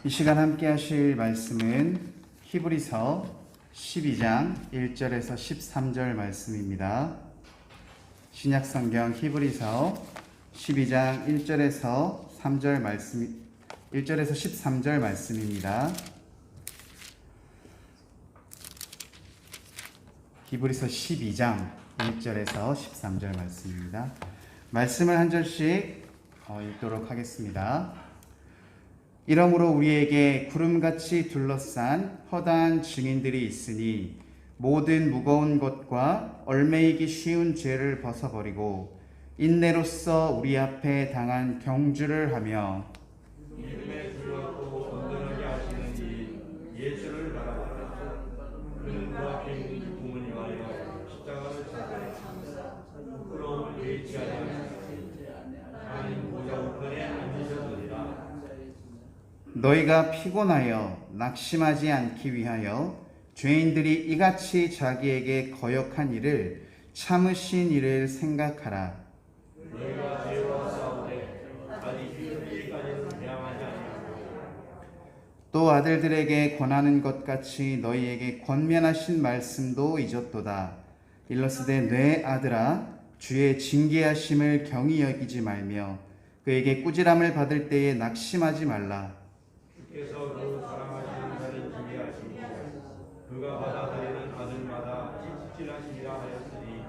이 시간 함께 하실 말씀은 히브리서 12장 1절에서 13절 말씀입니다. 신약성경 히브리서 12장 1절에서 3절 말씀, 1절에서 13절 말씀입니다. 히브리서 12장 1절에서 13절 말씀입니다. 말씀을 한 절씩 읽도록 하겠습니다. 이러므로 우리에게 구름같이 둘러싼 허다한 증인들이 있으니 모든 무거운 것과 얽매이기 쉬운 죄를 벗어버리고 인내로써 우리 앞에 당한 경주를 하며 믿음에 들어가고 온전하게 하시는 이 예수를 바라보라. 그는 그 앞에 있는 기쁨을 위하여 십자가를 찾아 부끄러움을 예치하지 않으시니 하나님 보좌 우편에 앉으셨느니라. 너희가 피곤하여 낙심하지 않기 위하여 죄인들이 이같이 자기에게 거역한 일을 참으신 일을 생각하라. 너희가 죄와 싸우되 아직 이르기까지는 대항하지 아니하고 또 아들들에게 권하는 것 같이 너희에게 권면하신 말씀도 잊었도다. 일러스되 내 아들아 주의 징계하심을 경히 여기지 말며 그에게 꾸지람을 받을 때에 낙심하지 말라. 주께서 그 사랑하시는 자를 징계하시고 그가 받아들이는 아들마다 찝찝하시리라 하였으니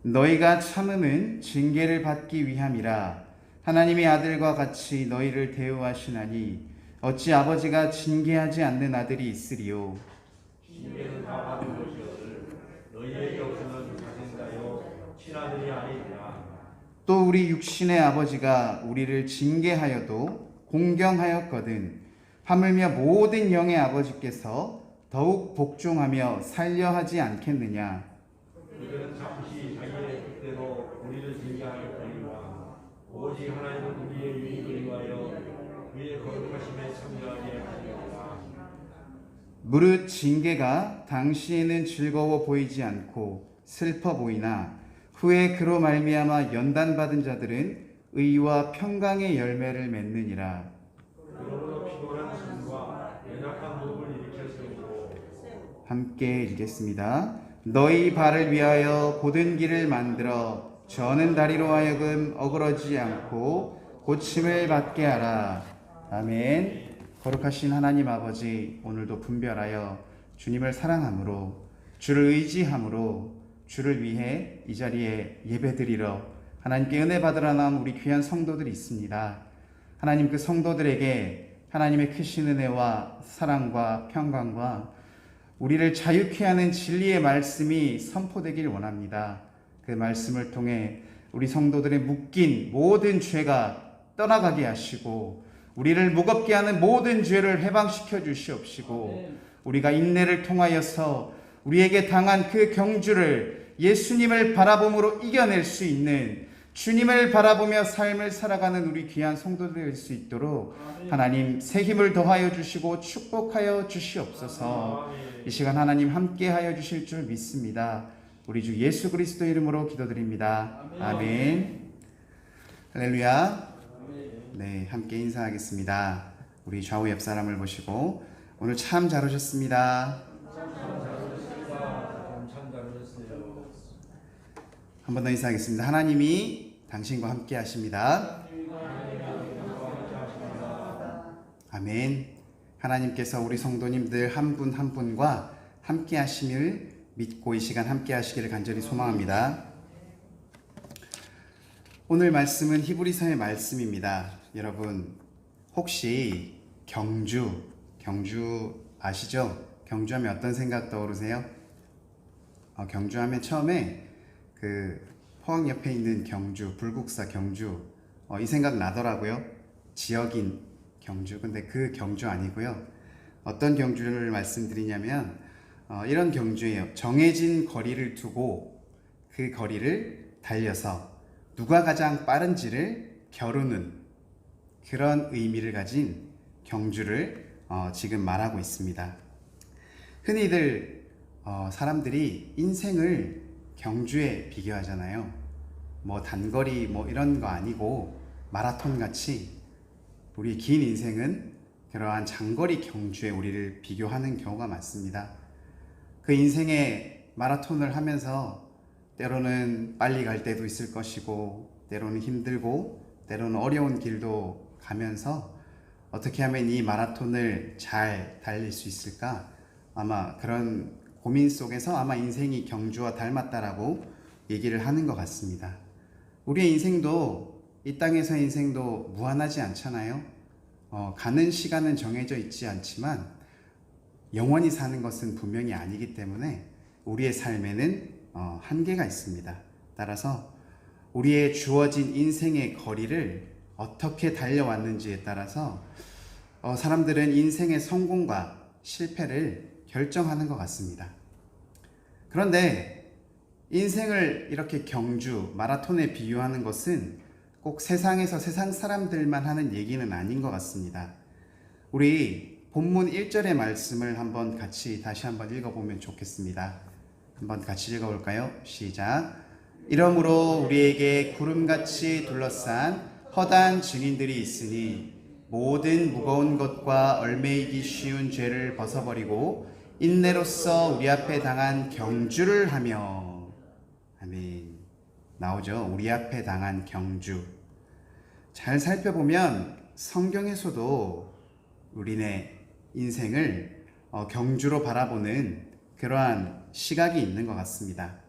너희가 참음은 징계를 받기 위함이라. 하나님의 아들과 같이 너희를 대우하시나니 어찌 아버지가 징계하지 않는 아들이 있으리요. 징계는 다 받은 것이거늘 너희의 격수는 자생자요 친아들이 아니니라. 또 우리 육신의 아버지가 우리를 징계하여도 공경하였거든 하물며 모든 영의 아버지께서 더욱 복종하며 살려 하지 않겠느냐. 그들은 잠시 자기의 뜻대로 우리를 징계하였거니와 오직 하나님은 우리의 유익을 위하여 그의 거룩하심에 참여하게 하시리라. 무릇 징계가 당시에는 즐거워 보이지 않고 슬퍼 보이나 후에 그로 말미암아 연단받은 자들은 의와 평강의 열매를 맺느니라. 그러므로 피곤한 손과 연약한 무릎을 일으켜 세우고 함께 읽겠습니다. 너희 발을 위하여 곧은 길을 만들어 저는 다리로 하여금 어그러지지 않고 고침을 받게 하라. 아멘. 거룩하신 하나님 아버지, 오늘도 분별하여 주님을 사랑함으로 주를 의지함으로 주를 위해 이 자리에 예배드리러 하나님께 은혜 받으러 나온 우리 귀한 성도들이 있습니다. 하나님 그 성도들에게 하나님의 크신 은혜와 사랑과 평강과 우리를 자유케 하는 진리의 말씀이 선포되길 원합니다. 그 말씀을 통해 우리 성도들의 묶인 모든 죄가 떠나가게 하시고 우리를 무겁게 하는 모든 죄를 해방시켜 주시옵시고 우리가 인내를 통하여서 우리에게 당한 그 경주를 예수님을 바라봄으로 이겨낼 수 있는 주님을 바라보며 삶을 살아가는 우리 귀한 성도들 될 수 있도록 하나님 새 힘을 더하여 주시고 축복하여 주시옵소서. 이 시간 하나님 함께하여 주실 줄 믿습니다. 우리 주 예수 그리스도 이름으로 기도드립니다. 아멘. 할렐루야. 네, 함께 인사하겠습니다. 우리 좌우 옆 사람을 보시고 오늘 참 잘 오셨습니다. 한 번 더 인사하겠습니다. 하나님이 당신과 함께 하십니다. 아멘. 하나님께서 우리 성도님들 한 분 한 분과 함께 하심을 믿고 이 시간 함께 하시기를 간절히 소망합니다. 오늘 말씀은 히브리서의 말씀입니다. 여러분 혹시 경주 아시죠? 경주하면 어떤 생각 떠오르세요? 경주하면 처음에 그 포항 옆에 있는 경주, 불국사 경주 이 생각 나더라고요. 지역인 경주. 근데 그 경주 아니고요. 어떤 경주를 말씀드리냐면 이런 경주예요. 정해진 거리를 두고 그 거리를 달려서 누가 가장 빠른지를 겨루는 그런 의미를 가진 경주를 지금 말하고 있습니다. 흔히들 사람들이 인생을 경주에 비교하잖아요. 뭐 단거리 뭐 이런 거 아니고 마라톤 같이 우리 긴 인생은 그러한 장거리 경주에 우리를 비교하는 경우가 많습니다. 그 인생의 마라톤을 하면서 때로는 빨리 갈 때도 있을 것이고, 때로는 힘들고, 때로는 어려운 길도 가면서 어떻게 하면 이 마라톤을 잘 달릴 수 있을까? 아마 그런 고민 속에서 아마 인생이 경주와 닮았다라고 얘기를 하는 것 같습니다. 우리의 인생도, 이 땅에서의 인생도 무한하지 않잖아요. 가는 시간은 정해져 있지 않지만 영원히 사는 것은 분명히 아니기 때문에 우리의 삶에는 한계가 있습니다. 따라서 우리의 주어진 인생의 거리를 어떻게 달려왔는지에 따라서 사람들은 인생의 성공과 실패를 결정하는 것 같습니다. 그런데 인생을 이렇게 경주, 마라톤에 비유하는 것은 꼭 세상에서 세상 사람들만 하는 얘기는 아닌 것 같습니다. 우리 본문 1절의 말씀을 한번 같이 다시 한번 읽어보면 좋겠습니다. 한번 같이 읽어볼까요? 시작. 이러므로 우리에게 구름같이 둘러싼 허다한 증인들이 있으니 모든 무거운 것과 얽매이기 쉬운 죄를 벗어버리고 인내로써 우리 앞에 당한 경주를 하며. 아멘. 나오죠? 우리 앞에 당한 경주. 잘 살펴보면 성경에서도 우리네 인생을 경주로 바라보는 그러한 시각이 있는 것 같습니다.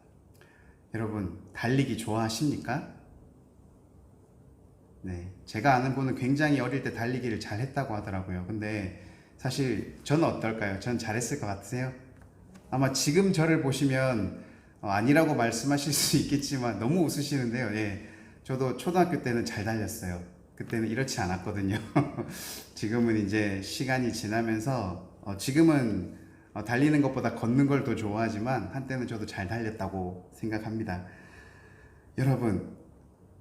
여러분, 달리기 좋아하십니까? 네, 제가 아는 분은 굉장히 어릴 때 달리기를 잘 했다고 하더라고요. 근데 사실 저는 어떨까요? 전 잘했을 것 같으세요? 아마 지금 저를 보시면 아니라고 말씀하실 수 있겠지만 너무 웃으시는데요. 예, 저도 초등학교 때는 잘 달렸어요. 그때는 이렇지 않았거든요. 지금은 이제 시간이 지나면서 지금은 달리는 것보다 걷는 걸 더 좋아하지만 한때는 저도 잘 달렸다고 생각합니다.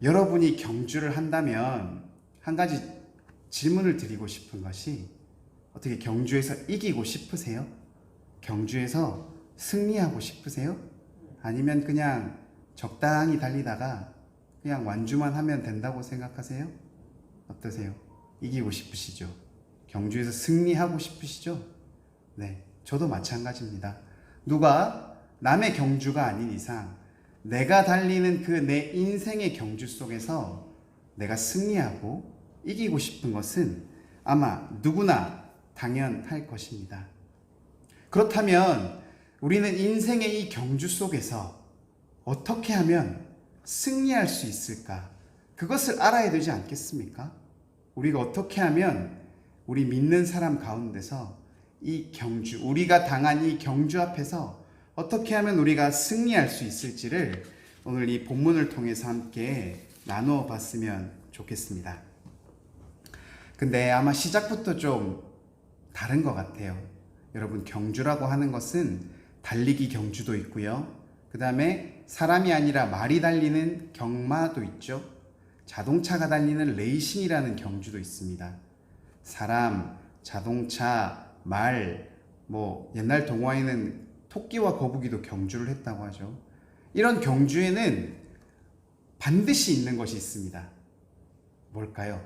여러분이 경주를 한다면 한 가지 질문을 드리고 싶은 것이, 어떻게 경주에서 이기고 싶으세요? 경주에서 승리하고 싶으세요? 아니면 그냥 적당히 달리다가 그냥 완주만 하면 된다고 생각하세요? 어떠세요? 이기고 싶으시죠? 경주에서 승리하고 싶으시죠? 네, 저도 마찬가지입니다. 누가 남의 경주가 아닌 이상 내가 달리는 그 내 인생의 경주 속에서 내가 승리하고 이기고 싶은 것은 아마 누구나 당연할 것입니다. 그렇다면 우리는 인생의 이 경주 속에서 어떻게 하면 승리할 수 있을까? 그것을 알아야 되지 않겠습니까? 우리가 어떻게 하면 우리 믿는 사람 가운데서 이 경주, 우리가 당한 이 경주 앞에서 어떻게 하면 우리가 승리할 수 있을지를 오늘 이 본문을 통해서 함께 나누어 봤으면 좋겠습니다. 근데 아마 시작부터 좀 다른 것 같아요. 여러분, 경주라고 하는 것은 달리기 경주도 있고요. 그 다음에 사람이 아니라 말이 달리는 경마도 있죠. 자동차가 달리는 레이싱이라는 경주도 있습니다. 사람, 자동차, 말, 옛날 동화에는 토끼와 거북이도 경주를 했다고 하죠. 이런 경주에는 반드시 있는 것이 있습니다. 뭘까요?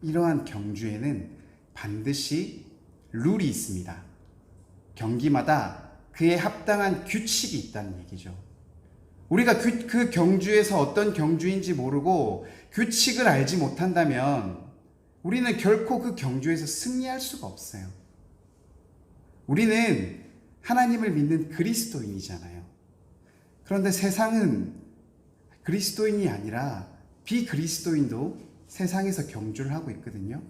이러한 경주에는 반드시 룰이 있습니다. 경기마다 그에 합당한 규칙이 있다는 얘기죠. 우리가 그 경주에서 어떤 경주인지 모르고 규칙을 알지 못한다면 우리는 결코 그 경주에서 승리할 수가 없어요. 우리는 하나님을 믿는 그리스도인이잖아요. 그런데 세상은 그리스도인이 아니라 비그리스도인도 세상에서 경주를 하고 있거든요.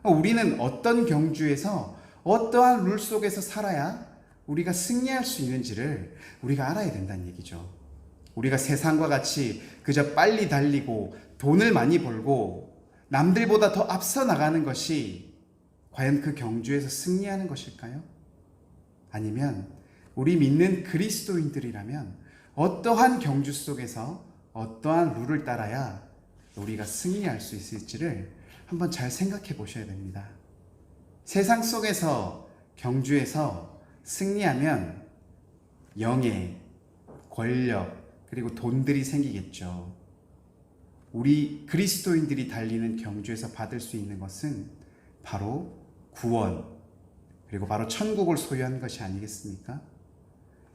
우리는 어떤 경주에서 어떠한 룰 속에서 살아야 우리가 승리할 수 있는지를 우리가 알아야 된다는 얘기죠. 우리가 세상과 같이 그저 빨리 달리고 돈을 많이 벌고 남들보다 더 앞서 나가는 것이 과연 그 경주에서 승리하는 것일까요? 아니면 우리 믿는 그리스도인들이라면 어떠한 경주 속에서 어떠한 룰을 따라야 우리가 승리할 수 있을지를 한번 잘 생각해 보셔야 됩니다. 세상 속에서 경주에서 승리하면 영예, 권력, 그리고 돈들이 생기겠죠. 우리 그리스도인들이 달리는 경주에서 받을 수 있는 것은 바로 구원, 그리고 바로 천국을 소유한 것이 아니겠습니까?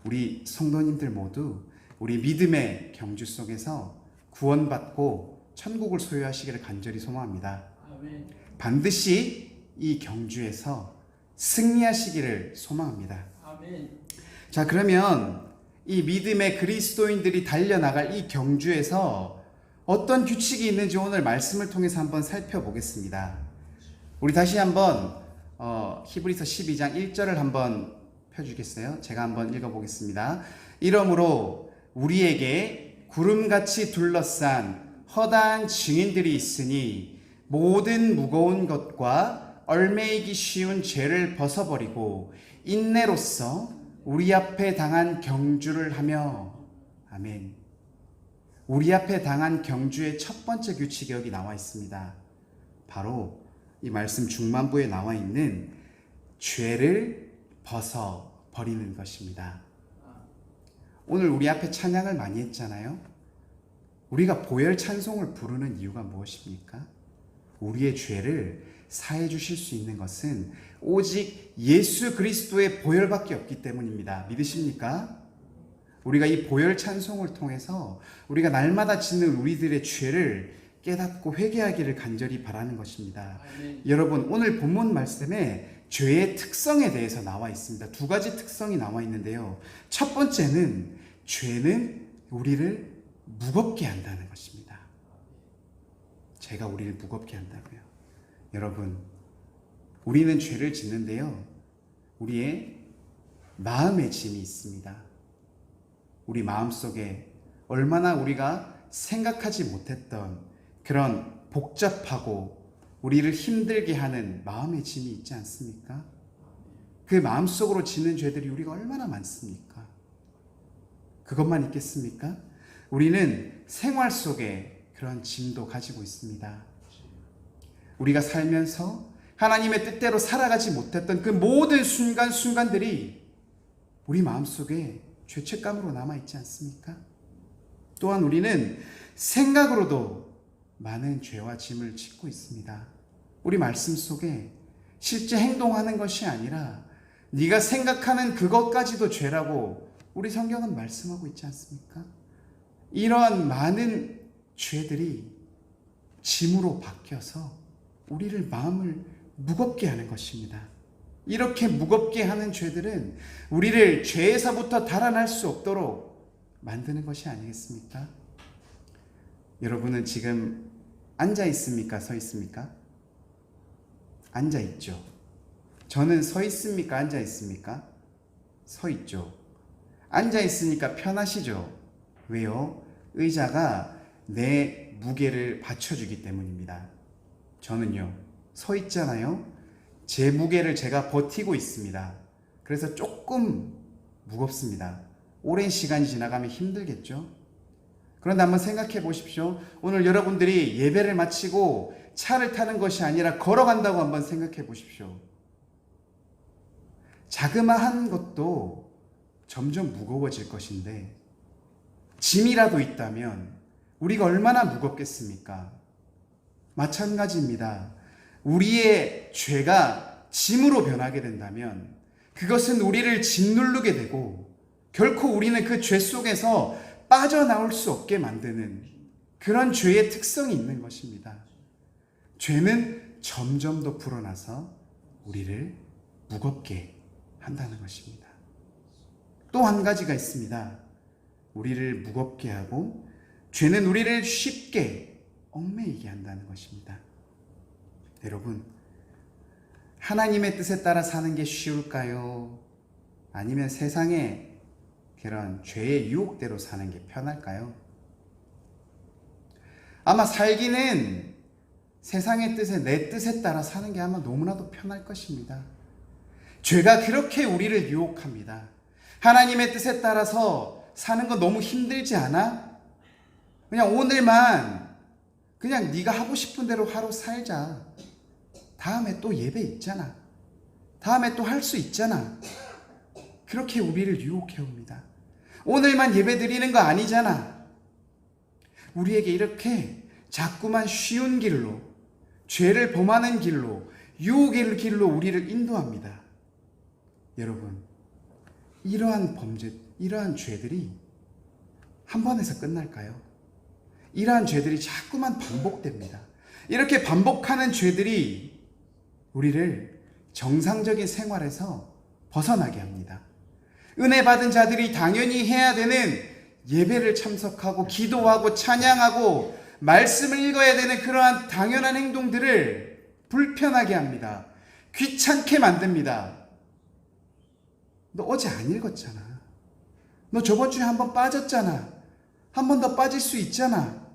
우리 성도님들 모두 우리 믿음의 경주 속에서 구원받고 천국을 소유하시기를 간절히 소망합니다. 아멘. 반드시 이 경주에서 승리하시기를 소망합니다. 아멘. 자, 그러면 이 믿음의 그리스도인들이 달려나갈 이 경주에서 어떤 규칙이 있는지 오늘 말씀을 통해서 한번 살펴보겠습니다. 우리 다시 한번 히브리서 12장 1절을 한번 펴주겠어요? 제가 한번 읽어보겠습니다. 이러므로 우리에게 구름같이 둘러싼 허다한 증인들이 있으니 모든 무거운 것과 얽매이기 쉬운 죄를 벗어버리고 인내로써 우리 앞에 당한 경주를 하며. 아멘. 우리 앞에 당한 경주의 첫 번째 규칙이 여기 나와 있습니다. 바로 이 말씀 중반부에 나와 있는 죄를 벗어버리는 것입니다. 오늘 우리 앞에 찬양을 많이 했잖아요. 우리가 보혈 찬송을 부르는 이유가 무엇입니까? 우리의 죄를 사해 주실 수 있는 것은 오직 예수 그리스도의 보혈밖에 없기 때문입니다. 믿으십니까? 우리가 이 보혈 찬송을 통해서 우리가 날마다 짓는 우리들의 죄를 깨닫고 회개하기를 간절히 바라는 것입니다. 아멘. 여러분, 오늘 본문 말씀에 죄의 특성에 대해서 나와 있습니다. 두 가지 특성이 나와 있는데요. 첫 번째는 죄는 우리를 무겁게 한다는 것입니다. 죄가 우리를 무겁게 한다고요. 여러분, 우리는 죄를 짓는데요, 우리의 마음의 짐이 있습니다. 우리 마음속에 얼마나 우리가 생각하지 못했던 그런 복잡하고 우리를 힘들게 하는 마음의 짐이 있지 않습니까? 그 마음속으로 짓는 죄들이 우리가 얼마나 많습니까? 그것만 있겠습니까? 우리는 생활 속에 그런 짐도 가지고 있습니다. 우리가 살면서 하나님의 뜻대로 살아가지 못했던 그 모든 순간순간들이 우리 마음속에 죄책감으로 남아있지 않습니까? 또한 우리는 생각으로도 많은 죄와 짐을 짓고 있습니다. 우리 말씀 속에 실제 행동하는 것이 아니라 네가 생각하는 그것까지도 죄라고 우리 성경은 말씀하고 있지 않습니까? 이러한 많은 죄들이 짐으로 바뀌어서 우리를 마음을 무겁게 하는 것입니다. 이렇게 무겁게 하는 죄들은 우리를 죄에서부터 달아날 수 없도록 만드는 것이 아니겠습니까? 여러분은 지금 앉아 있습니까? 서 있습니까? 앉아 있죠. 저는 서 있습니까? 앉아 있습니까? 서 있죠. 앉아 있으니까 편하시죠? 왜요? 의자가 내 무게를 받쳐주기 때문입니다. 저는요, 서 있잖아요. 제 무게를 제가 버티고 있습니다. 그래서 조금 무겁습니다. 오랜 시간이 지나가면 힘들겠죠? 그런데 한번 생각해 보십시오. 오늘 여러분들이 예배를 마치고 차를 타는 것이 아니라 걸어간다고 한번 생각해 보십시오. 자그마한 것도 점점 무거워질 것인데 짐이라도 있다면 우리가 얼마나 무겁겠습니까? 마찬가지입니다. 우리의 죄가 짐으로 변하게 된다면 그것은 우리를 짓누르게 되고 결코 우리는 그 죄 속에서 빠져나올 수 없게 만드는 그런 죄의 특성이 있는 것입니다. 죄는 점점 더 불어나서 우리를 무겁게 한다는 것입니다. 또 한 가지가 있습니다. 우리를 무겁게 하고 죄는 우리를 쉽게 얽매이게 한다는 것입니다. 여러분, 하나님의 뜻에 따라 사는 게 쉬울까요? 아니면 세상의 그런 죄의 유혹대로 사는 게 편할까요? 아마 살기는 세상의 뜻에, 내 뜻에 따라 사는 게 아마 너무나도 편할 것입니다. 죄가 그렇게 우리를 유혹합니다. 하나님의 뜻에 따라서 사는 거 너무 힘들지 않아? 그냥 오늘만 그냥 네가 하고 싶은 대로 하루 살자. 다음에 또 예배 있잖아. 다음에 또 할 수 있잖아. 그렇게 우리를 유혹해 옵니다. 오늘만 예배 드리는 거 아니잖아. 우리에게 이렇게 자꾸만 쉬운 길로, 죄를 범하는 길로 유혹의 길로 우리를 인도합니다. 여러분, 이러한 범죄, 이러한 죄들이 한 번에서 끝날까요? 이러한 죄들이 자꾸만 반복됩니다. 이렇게 반복하는 죄들이 우리를 정상적인 생활에서 벗어나게 합니다. 은혜 받은 자들이 당연히 해야 되는 예배를 참석하고 기도하고 찬양하고 말씀을 읽어야 되는 그러한 당연한 행동들을 불편하게 합니다. 귀찮게 만듭니다. 너 어제 안 읽었잖아. 너 저번 주에 한 번 빠졌잖아. 한 번 더 빠질 수 있잖아.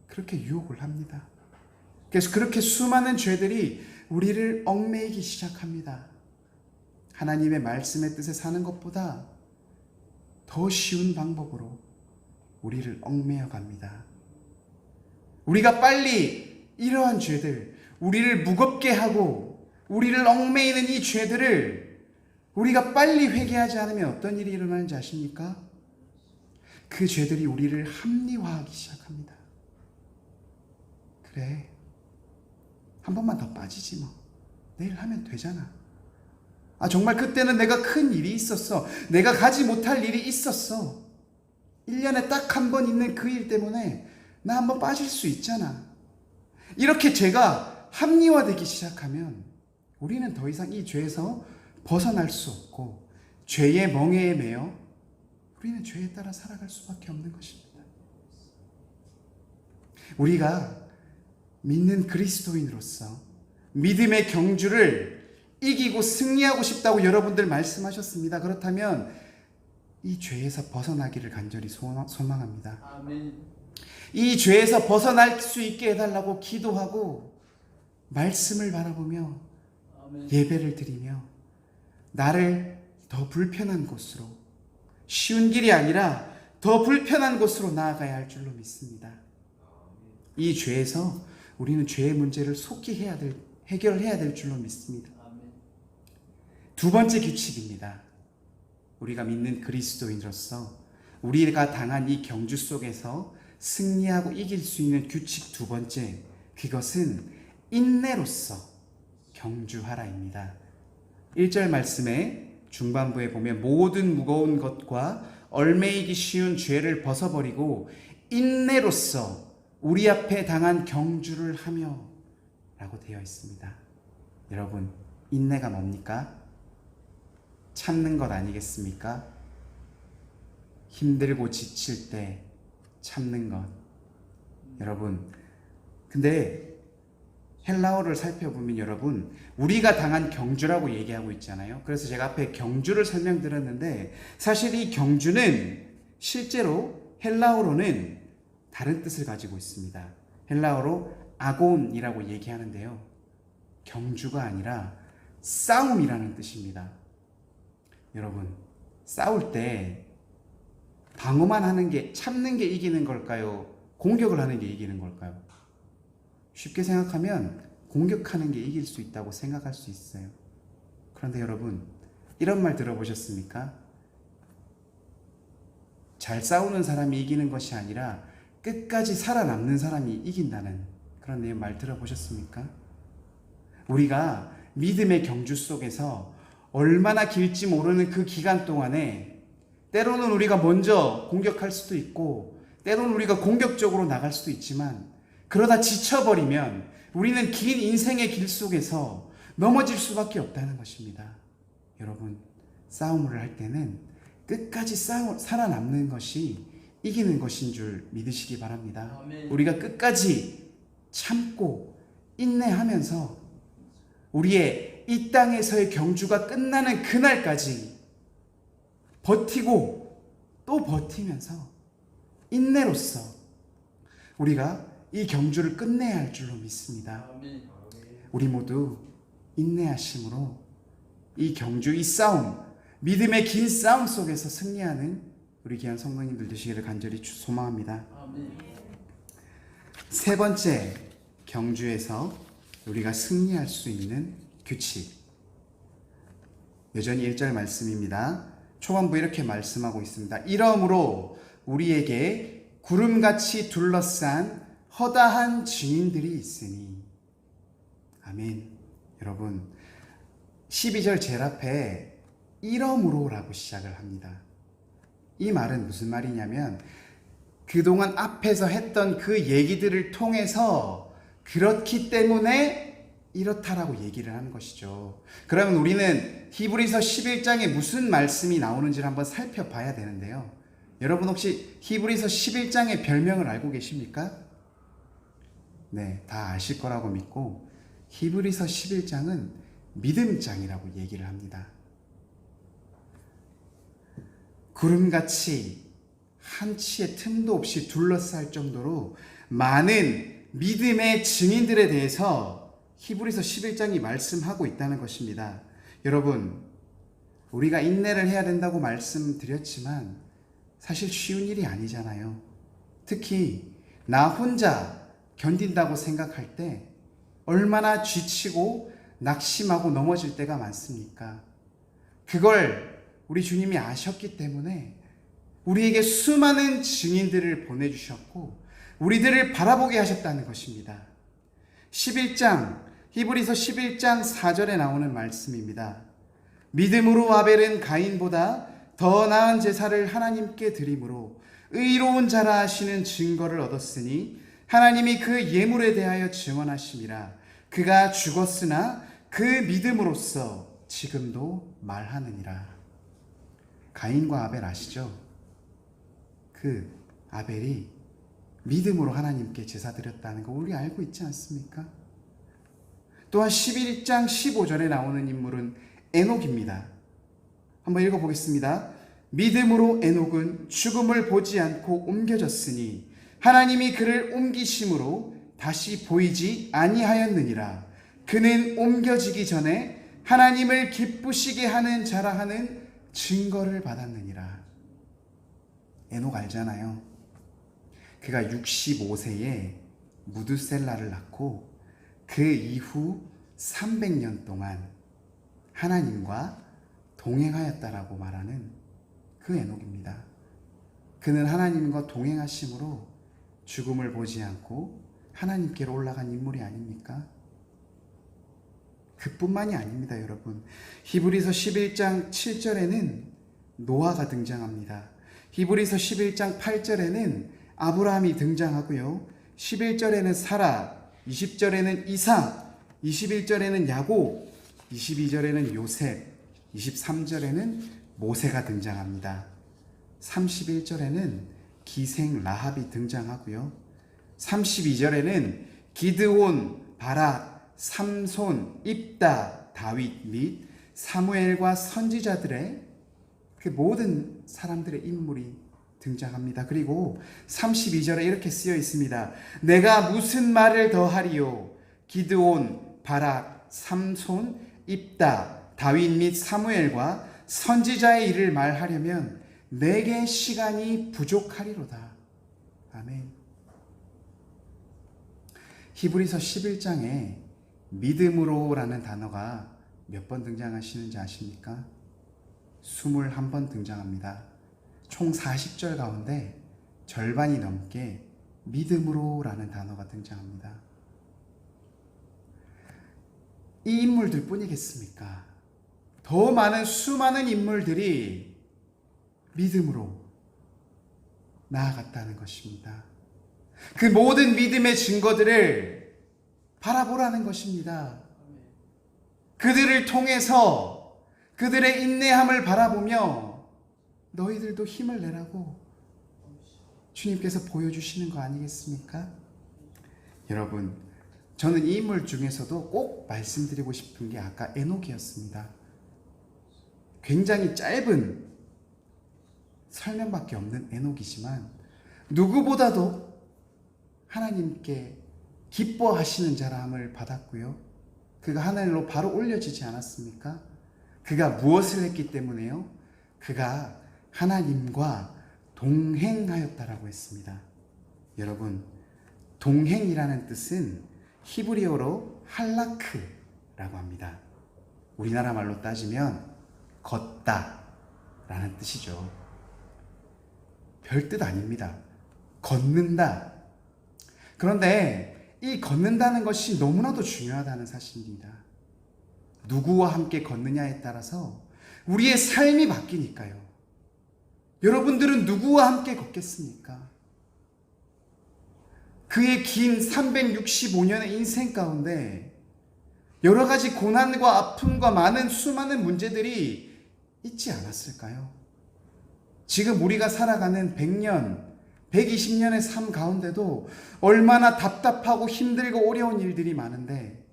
그렇게 유혹을 합니다. 그래서 그렇게 수많은 죄들이 우리를 얽매이기 시작합니다. 하나님의 말씀의 뜻에 사는 것보다 더 쉬운 방법으로 우리를 얽매여 갑니다. 우리가 빨리 이러한 죄들, 우리를 무겁게 하고 우리를 얽매이는 이 죄들을 우리가 빨리 회개하지 않으면 어떤 일이 일어나는지 아십니까? 그 죄들이 우리를 합리화하기 시작합니다. 그래, 한 번만 더 빠지지 뭐. 내일 하면 되잖아. 아, 정말 그때는 내가 큰 일이 있었어. 내가 가지 못할 일이 있었어. 1년에 딱 한 번 있는 그 일 때문에 나 한 번 빠질 수 있잖아. 이렇게 죄가 합리화되기 시작하면 우리는 더 이상 이 죄에서 벗어날 수 없고 죄의 멍에에 매여 우리는 죄에 따라 살아갈 수밖에 없는 것입니다. 우리가 믿는 그리스도인으로서 믿음의 경주를 이기고 승리하고 싶다고 여러분들 말씀하셨습니다. 그렇다면 이 죄에서 벗어나기를 간절히 소망합니다. 아멘. 이 죄에서 벗어날 수 있게 해달라고 기도하고 말씀을 바라보며 아멘. 예배를 드리며 나를 더 불편한 곳으로, 쉬운 길이 아니라 더 불편한 곳으로 나아가야 할 줄로 믿습니다. 이 죄에서 우리는 죄의 문제를 속히 해결해야 될 줄로 믿습니다. 아멘. 두 번째 규칙입니다. 우리가 믿는 그리스도인으로서 우리가 당한 이 경주 속에서 승리하고 이길 수 있는 규칙 두 번째, 그것은 인내로서 경주하라입니다. 1절 말씀의 중반부에 보면 모든 무거운 것과 얽매이기 쉬운 죄를 벗어버리고 인내로서 우리 앞에 당한 경주를 하며 라고 되어 있습니다. 여러분, 인내가 뭡니까? 참는 것 아니겠습니까? 힘들고 지칠 때 참는 것. 여러분, 근데 헬라어를 살펴보면 여러분, 우리가 당한 경주라고 얘기하고 있잖아요. 그래서 제가 앞에 경주를 설명드렸는데 사실 이 경주는 실제로 헬라어로는 다른 뜻을 가지고 있습니다. 헬라어로 아곤이라고 얘기하는데요. 경주가 아니라 싸움이라는 뜻입니다. 여러분, 싸울 때 방어만 하는 게, 참는 게 이기는 걸까요? 공격을 하는 게 이기는 걸까요? 쉽게 생각하면 공격하는 게 이길 수 있다고 생각할 수 있어요. 그런데 여러분, 이런 말 들어보셨습니까? 잘 싸우는 사람이 이기는 것이 아니라 끝까지 살아남는 사람이 이긴다는 그런 내용 말 들어보셨습니까? 우리가 믿음의 경주 속에서 얼마나 길지 모르는 그 기간 동안에 때로는 우리가 먼저 공격할 수도 있고 때로는 우리가 공격적으로 나갈 수도 있지만 그러다 지쳐버리면 우리는 긴 인생의 길 속에서 넘어질 수밖에 없다는 것입니다. 여러분, 싸움을 할 때는 끝까지 살아남는 것이 이기는 것인 줄 믿으시기 바랍니다. 아멘. 우리가 끝까지 참고 인내하면서 우리의 이 땅에서의 경주가 끝나는 그날까지 버티고 또 버티면서 인내로서 우리가 이 경주를 끝내야 할 줄로 믿습니다. 아멘. 우리 모두 인내하심으로 이 경주, 이 싸움, 믿음의 긴 싸움 속에서 승리하는 우리 귀한 성도님들 되시기를 간절히 소망합니다. 아멘. 세 번째, 경주에서 우리가 승리할 수 있는 규칙. 여전히 1절 말씀입니다. 초반부 이렇게 말씀하고 있습니다. 이러므로 우리에게 구름같이 둘러싼 허다한 증인들이 있으니. 아멘. 여러분, 12절 제일 앞에 이러므로라고 시작을 합니다. 이 말은 무슨 말이냐면 그동안 앞에서 했던 그 얘기들을 통해서 그렇기 때문에 이렇다라고 얘기를 하는 것이죠. 그러면 우리는 히브리서 11장에 무슨 말씀이 나오는지를 한번 살펴봐야 되는데요. 여러분 혹시 히브리서 11장의 별명을 알고 계십니까? 네, 다 아실 거라고 믿고 히브리서 11장은 믿음장이라고 얘기를 합니다. 구름같이 한치의 틈도 없이 둘러쌀 정도로 많은 믿음의 증인들에 대해서 히브리서 11장이 말씀하고 있다는 것입니다. 여러분, 우리가 인내를 해야 된다고 말씀드렸지만 사실 쉬운 일이 아니잖아요. 특히 나 혼자 견딘다고 생각할 때 얼마나 지치고 낙심하고 넘어질 때가 많습니까? 그걸 우리 주님이 아셨기 때문에 우리에게 수많은 증인들을 보내주셨고 우리들을 바라보게 하셨다는 것입니다. 11장, 히브리서 11장 4절에 나오는 말씀입니다. 믿음으로 아벨은 가인보다 더 나은 제사를 하나님께 드림으로 의로운 자라 하시는 증거를 얻었으니 하나님이 그 예물에 대하여 증언하심이라. 그가 죽었으나 그 믿음으로써 지금도 말하느니라. 가인과 아벨 아시죠? 그 아벨이 믿음으로 하나님께 제사 드렸다는 거 우리 알고 있지 않습니까? 또한 11장 15절에 나오는 인물은 에녹입니다. 한번 읽어보겠습니다. 믿음으로 에녹은 죽음을 보지 않고 옮겨졌으니 하나님이 그를 옮기심으로 다시 보이지 아니하였느니라. 그는 옮겨지기 전에 하나님을 기쁘시게 하는 자라 하는 증거를 받았느니라. 에녹 알잖아요. 그가 65세에 무드셀라를 낳고 그 이후 300년 동안 하나님과 동행하였다라고 말하는 그 에녹입니다. 그는 하나님과 동행하심으로 죽음을 보지 않고 하나님께로 올라간 인물이 아닙니까? 그뿐만이 아닙니다, 여러분. 히브리서 11장 7절에는 노아가 등장합니다. 히브리서 11장 8절에는 아브라함이 등장하고요. 11절에는 사라, 20절에는 이삭, 21절에는 야곱, 22절에는 요셉, 23절에는 모세가 등장합니다. 31절에는 기생 라합이 등장하고요. 32절에는 기드온, 바락, 삼손, 입다, 다윗 및 사무엘과 선지자들의 그 모든 사람들의 인물이 등장합니다. 그리고 32절에 이렇게 쓰여 있습니다. 내가 무슨 말을 더하리요? 기드온, 바락, 삼손, 입다, 다윗 및 사무엘과 선지자의 일을 말하려면 내게 시간이 부족하리로다. 아멘. 히브리서 11장에 믿음으로라는 단어가 몇 번 등장하시는지 아십니까? 21번 등장합니다. 총 40절 가운데 절반이 넘게 믿음으로라는 단어가 등장합니다. 이 인물들 뿐이겠습니까? 더 많은 수많은 인물들이 믿음으로 나아갔다는 것입니다. 그 모든 믿음의 증거들을 바라보라는 것입니다. 그들을 통해서 그들의 인내함을 바라보며 너희들도 힘을 내라고 주님께서 보여주시는 거 아니겠습니까? 여러분, 저는 이 인물 중에서도 꼭 말씀드리고 싶은 게 아까 에녹이었습니다. 굉장히 짧은 설명밖에 없는 에녹이지만 누구보다도 하나님께 기뻐하시는 자람을 받았고요. 그가 하늘로 바로 올려지지 않았습니까? 그가 무엇을 했기 때문에요? 그가 하나님과 동행하였다라고 했습니다. 여러분, 동행이라는 뜻은 히브리어로 할라크라고 합니다. 우리나라 말로 따지면 걷다 라는 뜻이죠. 별 뜻 아닙니다. 걷는다. 그런데 이 걷는다는 것이 너무나도 중요하다는 사실입니다. 누구와 함께 걷느냐에 따라서 우리의 삶이 바뀌니까요. 여러분들은 누구와 함께 걷겠습니까? 그의 긴 365년의 인생 가운데 여러 가지 고난과 아픔과 수많은 문제들이 있지 않았을까요? 지금 우리가 살아가는 100년, 120년의 삶 가운데도 얼마나 답답하고 힘들고 어려운 일들이 많은데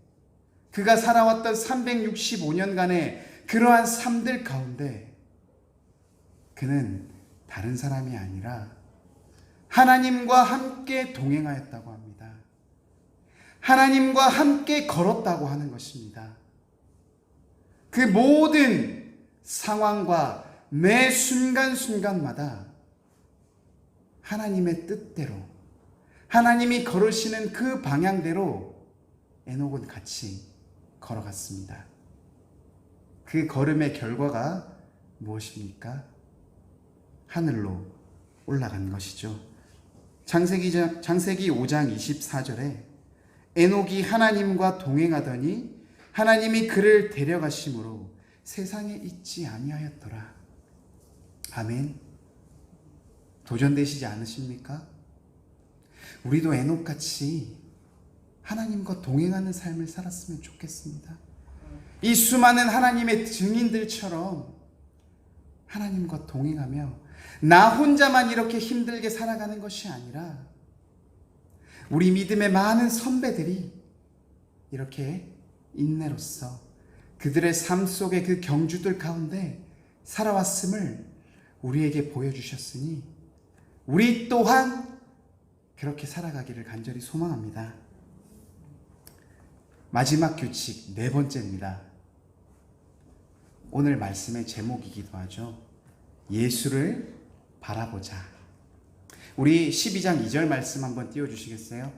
그가 살아왔던 365년간의 그러한 삶들 가운데 그는 다른 사람이 아니라 하나님과 함께 동행하였다고 합니다. 하나님과 함께 걸었다고 하는 것입니다. 그 모든 상황과 매 순간순간마다 하나님의 뜻대로 하나님이 걸으시는 그 방향대로 에녹은 같이 걸어갔습니다. 그 걸음의 결과가 무엇입니까? 하늘로 올라간 것이죠. 창세기 5장 24절에 에녹이 하나님과 동행하더니 하나님이 그를 데려가심으로 세상에 있지 아니하였더라. 아멘. 도전되시지 않으십니까? 우리도 에녹같이 하나님과 동행하는 삶을 살았으면 좋겠습니다. 이 수많은 하나님의 증인들처럼 하나님과 동행하며 나 혼자만 이렇게 힘들게 살아가는 것이 아니라 우리 믿음의 많은 선배들이 이렇게 인내로서 그들의 삶 속의 그 경주들 가운데 살아왔음을 우리에게 보여주셨으니 우리 또한 그렇게 살아가기를 간절히 소망합니다. 마지막 규칙 4번째입니다. 오늘 말씀의 제목이기도 하죠. 예수를 바라보자. 우리 12장 2절 말씀 한번 띄워주시겠어요?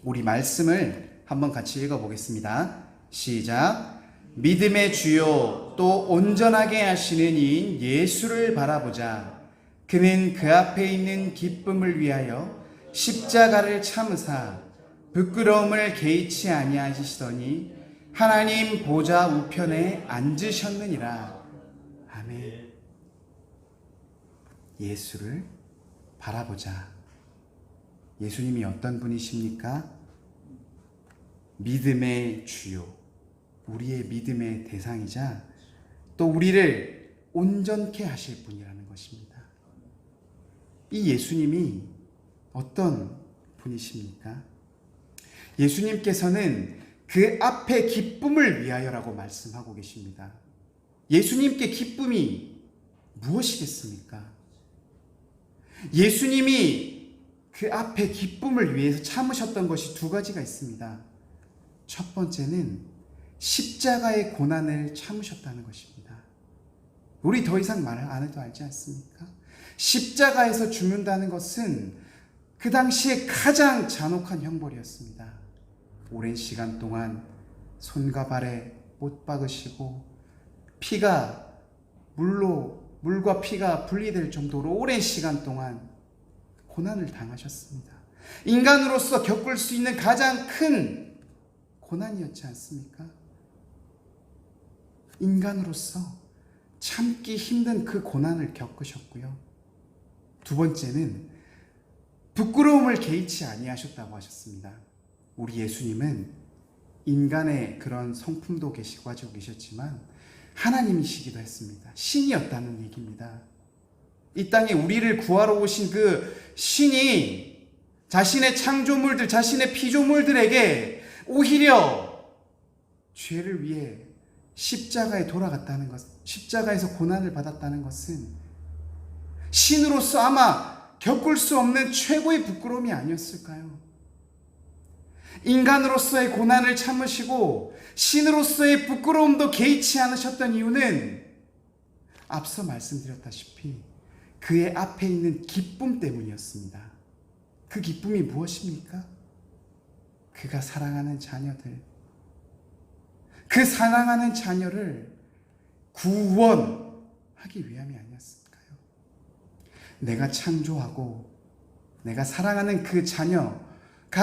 우리 말씀을 한번 같이 읽어보겠습니다. 시작. 믿음의 주요 또 온전하게 하시는 이인 예수를 바라보자. 그는 그 앞에 있는 기쁨을 위하여 십자가를 참으사 부끄러움을 개의치 아니하시더니 하나님 보좌 우편에 앉으셨느니라. 아멘. 예수를 바라보자. 예수님이 어떤 분이십니까? 믿음의 주요, 우리의 믿음의 대상이자 또 우리를 온전케 하실 분이라는 것입니다. 이 예수님이 어떤 분이십니까? 예수님께서는 그 앞에 기쁨을 위하여라고 말씀하고 계십니다. 예수님께 기쁨이 무엇이겠습니까? 예수님이 그 앞에 기쁨을 위해서 참으셨던 것이 2가지가 있습니다. 첫 번째는 십자가의 고난을 참으셨다는 것입니다. 우리 더 이상 말 안 해도 알지 않습니까? 십자가에서 죽는다는 것은 그 당시에 가장 잔혹한 형벌이었습니다. 오랜 시간 동안 손과 발에 못 박으시고 피가 물과 피가 분리될 정도로 오랜 시간 동안 고난을 당하셨습니다. 인간으로서 겪을 수 있는 가장 큰 고난이었지 않습니까? 인간으로서 참기 힘든 그 고난을 겪으셨고요. 2번째는 부끄러움을 개의치 아니하셨다고 하셨습니다. 우리 예수님은 인간의 그런 성품도 가지고 계셨지만 하나님이시기도 했습니다. 신이었다는 얘기입니다. 이 땅에 우리를 구하러 오신 그 신이 자신의 창조물들, 자신의 피조물들에게 오히려 죄를 위해 십자가에 돌아갔다는 것, 십자가에서 고난을 받았다는 것은 신으로서 아마 겪을 수 없는 최고의 부끄러움이 아니었을까요? 인간으로서의 고난을 참으시고 신으로서의 부끄러움도 개의치 않으셨던 이유는 앞서 말씀드렸다시피 그의 앞에 있는 기쁨 때문이었습니다. 그 기쁨이 무엇입니까? 그가 사랑하는 자녀들, 그 사랑하는 자녀를 구원하기 위함이 아니었을까요? 내가 창조하고 내가 사랑하는 그 자녀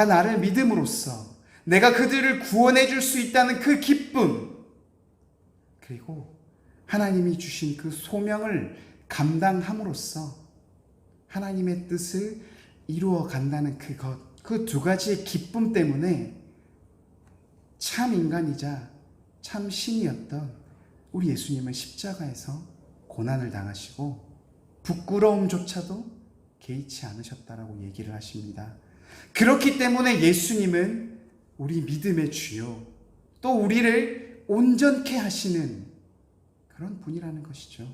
나를 믿음으로써 내가 그들을 구원해 줄 수 있다는 그 기쁨, 그리고 하나님이 주신 그 소명을 감당함으로써 하나님의 뜻을 이루어 간다는 그 두 가지의 기쁨 때문에 참 인간이자 참 신이었던 우리 예수님은 십자가에서 고난을 당하시고 부끄러움조차도 개의치 않으셨다라고 얘기를 하십니다. 그렇기 때문에 예수님은 우리 믿음의 주요, 또 우리를 온전케 하시는 그런 분이라는 것이죠.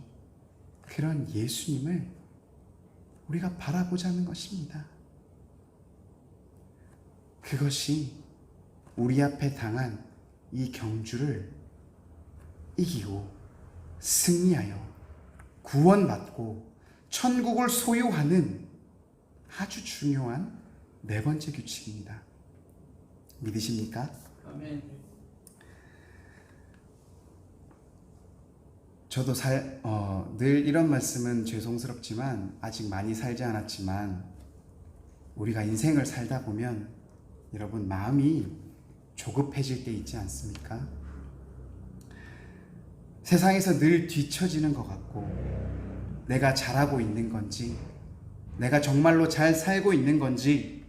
그런 예수님을 우리가 바라보자는 것입니다. 그것이 우리 앞에 당한 이 경주를 이기고 승리하여 구원받고 천국을 소유하는 아주 중요한 네 번째 규칙입니다. 믿으십니까? 아멘. 저도 늘 이런 말씀은 죄송스럽지만 아직 많이 살지 않았지만 우리가 인생을 살다 보면 여러분 마음이 조급해질 때 있지 않습니까? 세상에서 늘 뒤처지는 것 같고 내가 잘하고 있는 건지 내가 정말로 잘 살고 있는 건지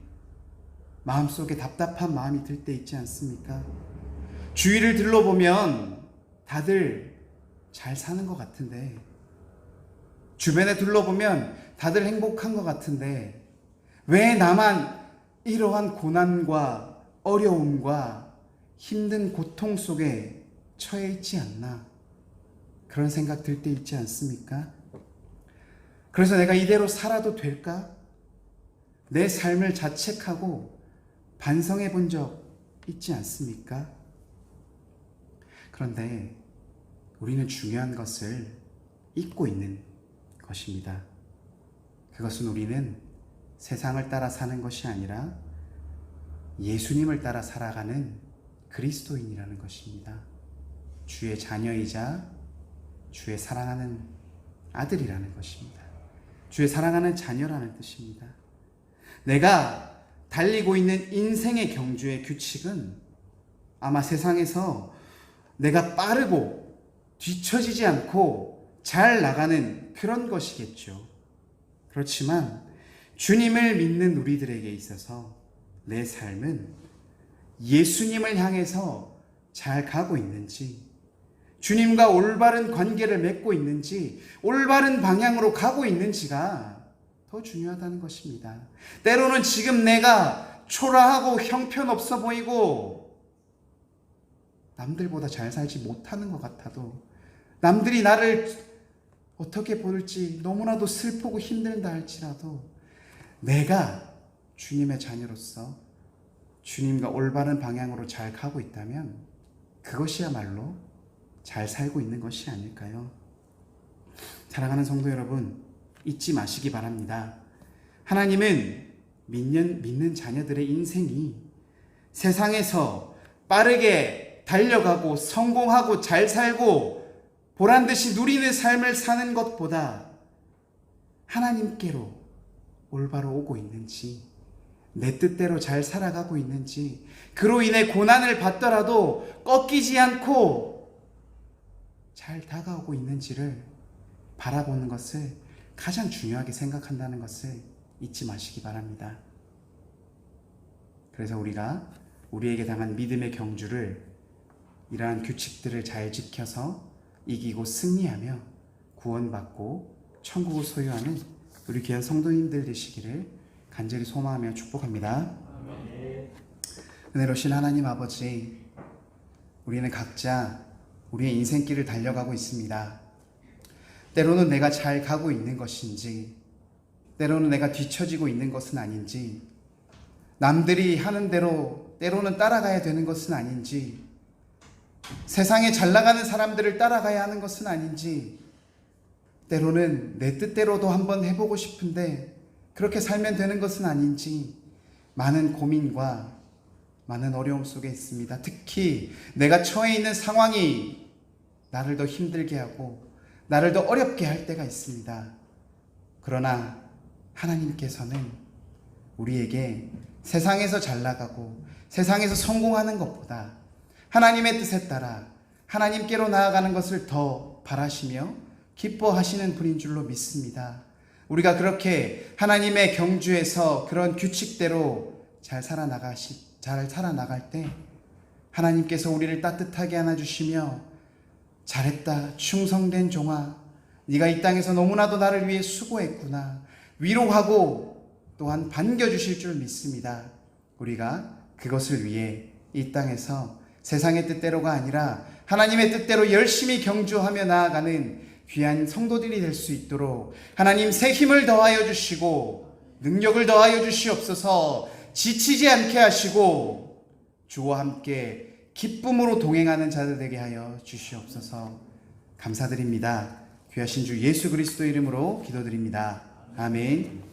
마음속에 답답한 마음이 들 때 있지 않습니까? 주위를 둘러보면 다들 잘 사는 것 같은데, 주변에 둘러보면 다들 행복한 것 같은데 왜 나만 이러한 고난과 어려움과 힘든 고통 속에 처해 있지 않나, 그런 생각 들 때 있지 않습니까? 그래서 내가 이대로 살아도 될까? 내 삶을 자책하고 반성해 본 적 있지 않습니까? 그런데 우리는 중요한 것을 잊고 있는 것입니다. 그것은 우리는 세상을 따라 사는 것이 아니라 예수님을 따라 살아가는 그리스도인이라는 것입니다. 주의 자녀이자 주의 사랑하는 아들이라는 것입니다. 주의 사랑하는 자녀라는 뜻입니다. 내가 달리고 있는 인생의 경주의 규칙은 아마 세상에서 내가 빠르고 뒤처지지 않고 잘 나가는 그런 것이겠죠. 그렇지만 주님을 믿는 우리들에게 있어서 내 삶은 예수님을 향해서 잘 가고 있는지, 주님과 올바른 관계를 맺고 있는지, 올바른 방향으로 가고 있는지가 더 중요하다는 것입니다. 때로는 지금 내가 초라하고 형편없어 보이고 남들보다 잘 살지 못하는 것 같아도, 남들이 나를 어떻게 볼지 너무나도 슬프고 힘들다 할지라도 내가 주님의 자녀로서 주님과 올바른 방향으로 잘 가고 있다면 그것이야말로 잘 살고 있는 것이 아닐까요? 사랑하는 성도 여러분, 잊지 마시기 바랍니다. 하나님은 믿는 자녀들의 인생이 세상에서 빠르게 달려가고 성공하고 잘 살고 보란듯이 누리는 삶을 사는 것보다 하나님께로 올바로 오고 있는지, 내 뜻대로 잘 살아가고 있는지, 그로 인해 고난을 받더라도 꺾이지 않고 잘 다가오고 있는지를 바라보는 것을 가장 중요하게 생각한다는 것을 잊지 마시기 바랍니다. 그래서 우리가 우리에게 당한 믿음의 경주를, 이러한 규칙들을 잘 지켜서 이기고 승리하며 구원받고 천국을 소유하는 우리 귀한 성도님들 되시기를 간절히 소망하며 축복합니다. 은혜로우신 하나님 아버지, 우리는 각자 우리의 인생길을 달려가고 있습니다. 때로는 내가 잘 가고 있는 것인지, 때로는 내가 뒤처지고 있는 것은 아닌지, 남들이 하는 대로 때로는 따라가야 되는 것은 아닌지, 세상에 잘 나가는 사람들을 따라가야 하는 것은 아닌지, 때로는 내 뜻대로도 한번 해보고 싶은데 그렇게 살면 되는 것은 아닌지 많은 고민과 많은 어려움 속에 있습니다. 특히 내가 처해 있는 상황이 나를 더 힘들게 하고 나를 더 어렵게 할 때가 있습니다. 그러나 하나님께서는 우리에게 세상에서 잘 나가고 세상에서 성공하는 것보다 하나님의 뜻에 따라 하나님께로 나아가는 것을 더 바라시며 기뻐하시는 분인 줄로 믿습니다. 우리가 그렇게 하나님의 경주에서 그런 규칙대로 잘 살아나갈 때 하나님께서 우리를 따뜻하게 안아주시며 잘했다 충성된 종아, 네가 이 땅에서 너무나도 나를 위해 수고했구나 위로하고 또한 반겨주실 줄 믿습니다. 우리가 그것을 위해 이 땅에서 세상의 뜻대로가 아니라 하나님의 뜻대로 열심히 경주하며 나아가는 귀한 성도들이 될 수 있도록 하나님 새 힘을 더하여 주시고 능력을 더하여 주시옵소서. 지치지 않게 하시고 주와 함께 기쁨으로 동행하는 자들 되게 하여 주시옵소서. 감사드립니다. 귀하신 주 예수 그리스도 이름으로 기도드립니다. 아멘.